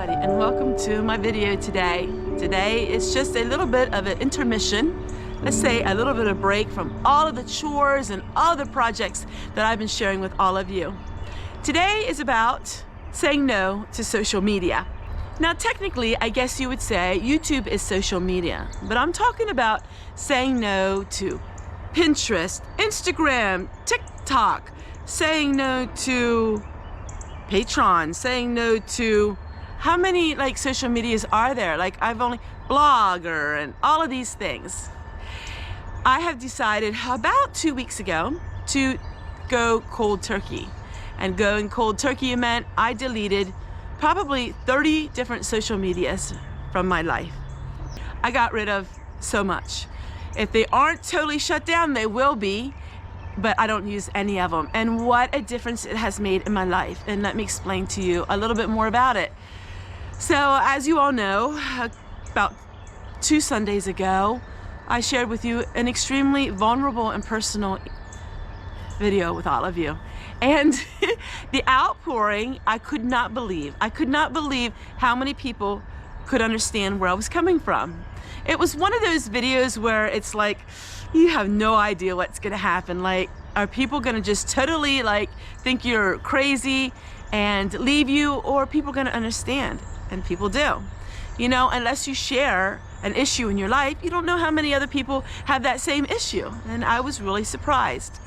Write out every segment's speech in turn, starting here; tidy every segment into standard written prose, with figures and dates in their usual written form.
everybody, and welcome to my video today. Today is just a little bit of an intermission. Let's say a little bit of break from all of the chores and all the projects that I've been sharing with all of you. Today is about saying no to social media. Now technically, I guess you would say YouTube is social media, but I'm talking about saying no to Pinterest, Instagram, TikTok, saying no to Patreon, saying no to how many social medias are there? I've only Blogger and all of these things. I have decided about 2 weeks ago to go cold turkey. And going cold turkey meant I deleted probably 30 different social medias from my life. I got rid of so much. If they aren't totally shut down, they will be, but I don't use any of them. And what a difference it has made in my life. And let me explain to you a little bit more about it. So as you all know, about 2 Sundays ago, I shared with you an extremely vulnerable and personal video with all of you. And the outpouring, I could not believe. I could not believe how many people could understand where I was coming from. It was one of those videos where it's like, you have no idea what's gonna happen. Are people gonna just totally think you're crazy and leave you, or are people gonna understand? And people do. You know, unless you share an issue in your life, you don't know how many other people have that same issue. And I was really surprised.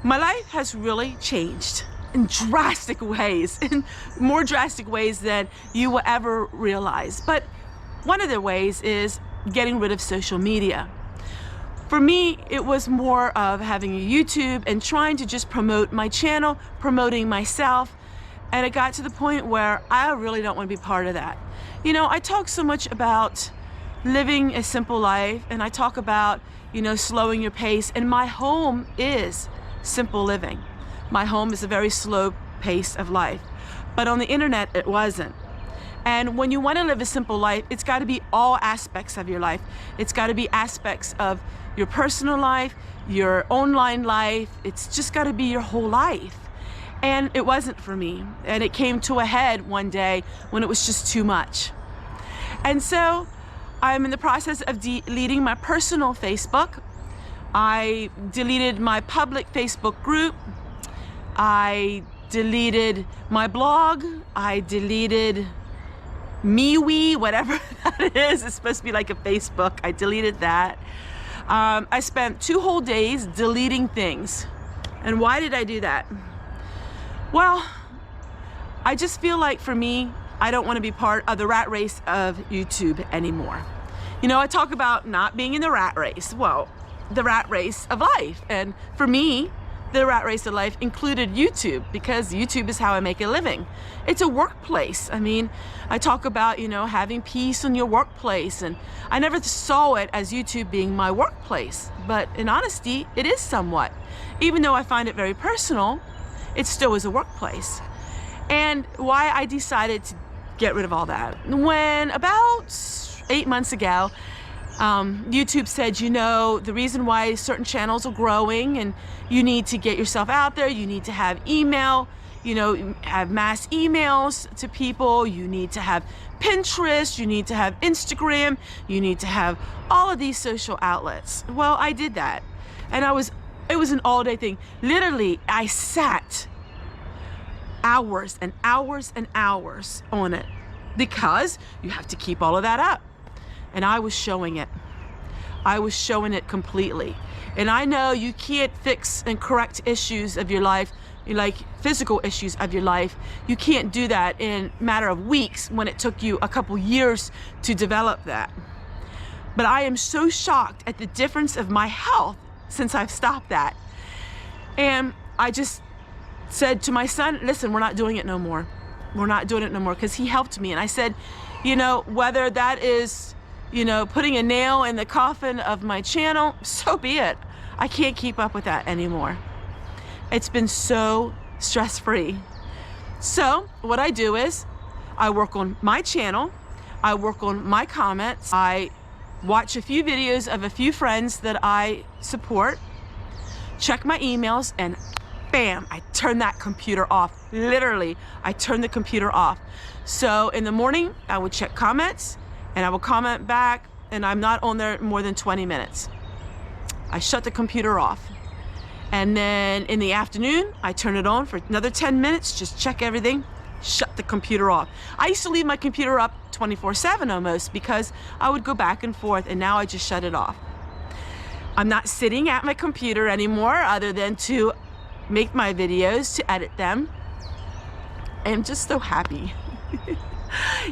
My life has really changed in drastic ways, in more drastic ways than you will ever realize. But one of the ways is getting rid of social media. For me, it was more of having a YouTube and trying to just promote my channel, promoting myself. And it got to the point where I really don't want to be part of that. You know, I talk so much about living a simple life, and I talk about, slowing your pace, and my home is simple living. My home is a very slow pace of life. But on the internet, it wasn't. And when you want to live a simple life, it's got to be all aspects of your life. It's got to be aspects of your personal life, your online life. It's just got to be your whole life. And it wasn't for me. And it came to a head one day when it was just too much. And so I'm in the process of deleting my personal Facebook. I deleted my public Facebook group. I deleted my blog. I deleted MeWe, whatever that is. It's supposed to be like a Facebook. I deleted that. I spent 2 whole days deleting things. And why did I do that? Well, I just feel like for me, I don't want to be part of the rat race of YouTube anymore. I talk about not being in the rat race. Well, the rat race of life. And for me, the rat race of life included YouTube, because YouTube is how I make a living. It's a workplace. I mean, I talk about, having peace in your workplace, and I never saw it as YouTube being my workplace. But in honesty, it is somewhat. Even though I find it very personal, it still is a workplace. And why I decided to get rid of all that. When about 8 months ago, YouTube said, the reason why certain channels are growing and you need to get yourself out there, you need to have email, have mass emails to people, you need to have Pinterest, you need to have Instagram, you need to have all of these social outlets. Well, I did that. And it was an all-day thing. Literally, I sat hours and hours and hours on it, because you have to keep all of that up. And I was showing it. I was showing it completely. And I know you can't fix and correct issues of your life, physical issues of your life. You can't do that in a matter of weeks when it took you a couple years to develop that. But I am so shocked at the difference of my health since I've stopped that. And I just said to my son, listen, we're not doing it no more. We're not doing it no more, because he helped me. And I said, whether that is, putting a nail in the coffin of my channel, so be it. I can't keep up with that anymore. It's been so stress-free. So what I do is I work on my channel. I work on my comments. I watch a few videos of a few friends that I support, check my emails, and bam, I turn that computer off. Literally, I turn the computer off. So in the morning, I would check comments and I would comment back, and I'm not on there more than 20 minutes. I shut the computer off. And then in the afternoon, I turn it on for another 10 minutes, just check everything, shut the computer off. I used to leave my computer up 24/7 almost, because I would go back and forth, and now I just shut it off. I'm not sitting at my computer anymore other than to make my videos, to edit them. I'm just so happy.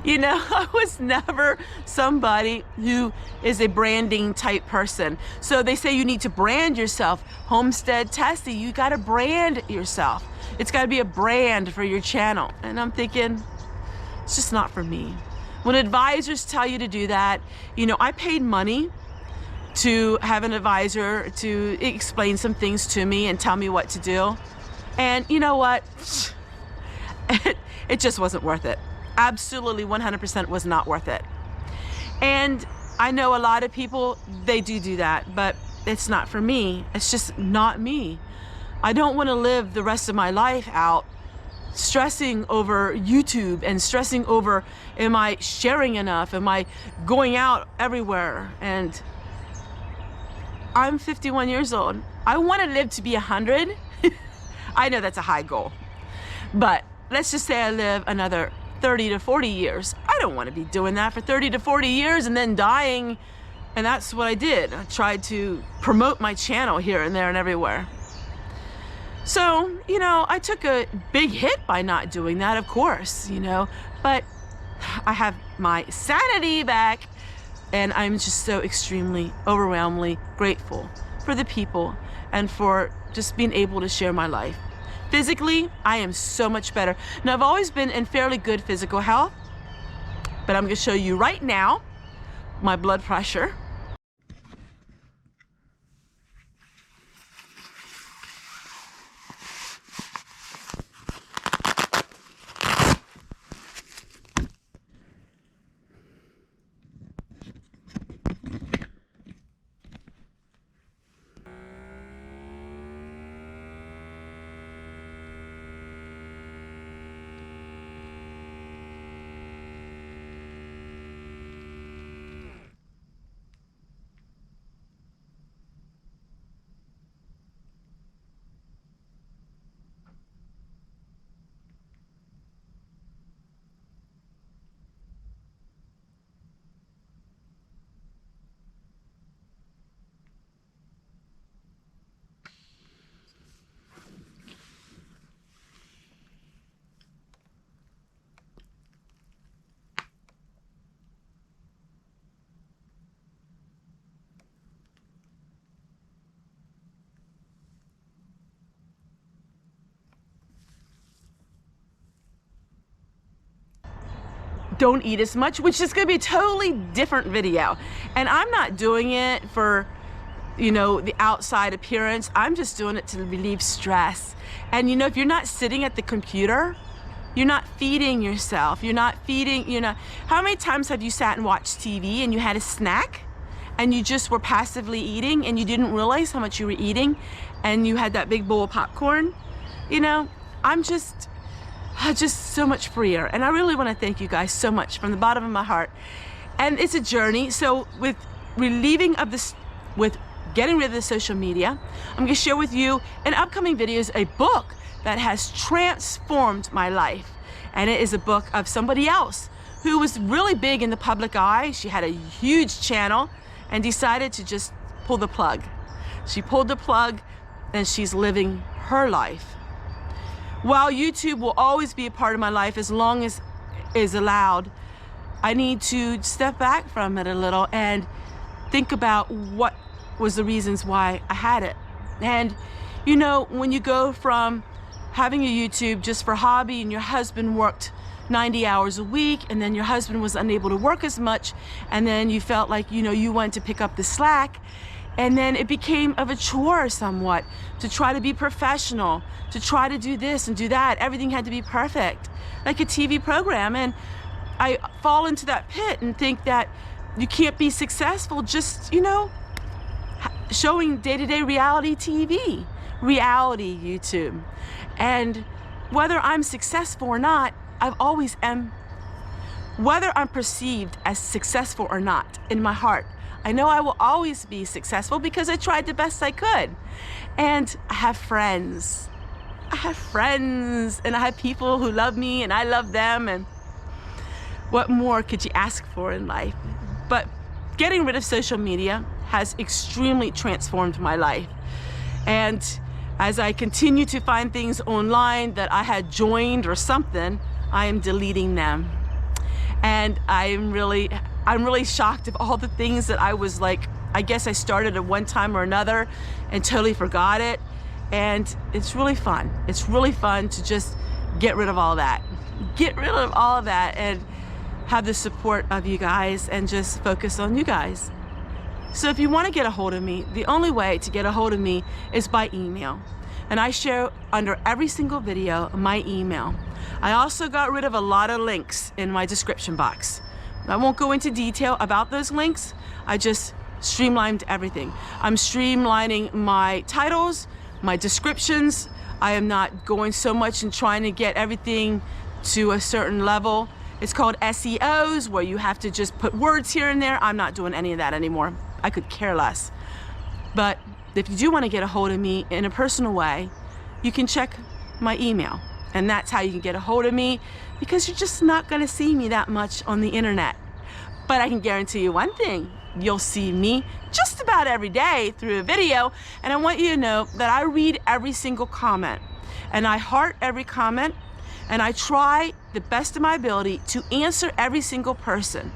You know, I was never somebody who is a branding type person. So they say you need to brand yourself. Homestead, Tessie, you gotta brand yourself. It's gotta be a brand for your channel. And I'm thinking, it's just not for me. When advisors tell you to do that, you know, I paid money to have an advisor to explain some things to me and tell me what to do. And you know what? It just wasn't worth it. Absolutely 100% was not worth it. And I know a lot of people, they do that, but it's not for me. It's just not me. I don't want to live the rest of my life out stressing over YouTube and stressing over, am I sharing enough? Am I going out everywhere? And I'm 51 years old. I want to live to be 100. I know that's a high goal, but let's just say I live another 30 to 40 years. I don't want to be doing that for 30 to 40 years and then dying. And that's what I did. I tried to promote my channel here and there and everywhere. So, you know, I took a big hit by not doing that, of course, you know, but I have my sanity back, and I'm just so extremely, overwhelmingly grateful for the people and for just being able to share my life. Physically, I am so much better. Now, I've always been in fairly good physical health, but I'm going to show you right now my blood pressure. Don't eat as much, which is going to be a totally different video. And I'm not doing it for, you know, the outside appearance. I'm just doing it to relieve stress. And you know, if you're not sitting at the computer, you're not feeding yourself. You're not feeding, you know. How many times have you sat and watched TV and you had a snack and you just were passively eating and you didn't realize how much you were eating, and you had that big bowl of popcorn? You know, I'm just so much freer. And I really want to thank you guys so much from the bottom of my heart. And it's a journey. So with relieving of this, with getting rid of the social media, I'm going to share with you in upcoming videos a book that has transformed my life. And it is a book of somebody else who was really big in the public eye. She had a huge channel and decided to just pull the plug. She pulled the plug and she's living her life. While YouTube will always be a part of my life as long as is allowed, I need to step back from it a little and think about what was the reasons why I had it. And you know, when you go from having a YouTube just for hobby, and your husband worked 90 hours a week, and then your husband was unable to work as much, and then you felt like, you know, you wanted to pick up the slack, and then it became of a chore somewhat to try to be professional, to try to do this and do that. Everything had to be perfect, like a TV program. And I fall into that pit and think that you can't be successful just, you know, showing day-to-day reality TV. reality YouTube. And whether I'm successful or not, I've always am. Whether I'm perceived as successful or not, in my heart, I know I will always be successful because I tried the best I could. And I have friends. I have friends, and I have people who love me, and I love them, and what more could you ask for in life? But getting rid of social media has extremely transformed my life. And as I continue to find things online that I had joined or something, I am deleting them. And I'm really shocked of all the things that I was like, I guess I started at one time or another and totally forgot it. And it's really fun. It's really fun to just get rid of all that. Get rid of all of that and have the support of you guys and just focus on you guys. So if you want to get a hold of me, the only way to get a hold of me is by email. And I share under every single video my email. I also got rid of a lot of links in my description box. I won't go into detail about those links. I just streamlined everything. I'm streamlining my titles, my descriptions. I am not going so much and trying to get everything to a certain level. It's called SEOs, where you have to just put words here and there. I'm not doing any of that anymore. I could care less. But if you do want to get a hold of me in a personal way, you can check my email. And that's how you can get a hold of me, because you're just not going to see me that much on the internet. But I can guarantee you one thing. You'll see me just about every day through a video. And I want you to know that I read every single comment. And I heart every comment. And I try the best of my ability to answer every single person.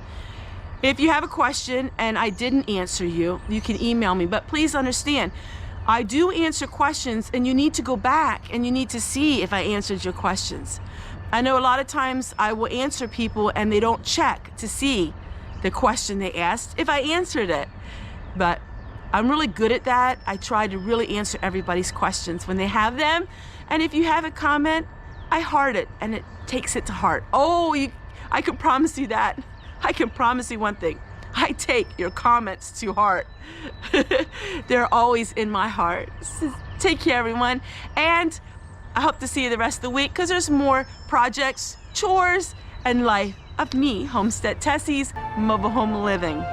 If you have a question and I didn't answer you, you can email me. But please understand, I do answer questions, and you need to go back and you need to see if I answered your questions. I know a lot of times I will answer people and they don't check to see the question they asked if I answered it. But I'm really good at that. I try to really answer everybody's questions when they have them. And if you have a comment, I heart it and it takes it to heart. Oh, I can promise you that. I can promise you one thing. I take your comments to heart. They're always in my heart. So take care, everyone. And I hope to see you the rest of the week, because there's more projects, chores, and life of me, Homestead Tessie's mobile home living.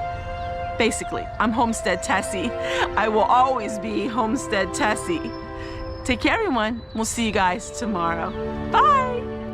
Basically, I'm Homestead Tessie. I will always be Homestead Tessie. Take care, everyone. We'll see you guys tomorrow. Bye.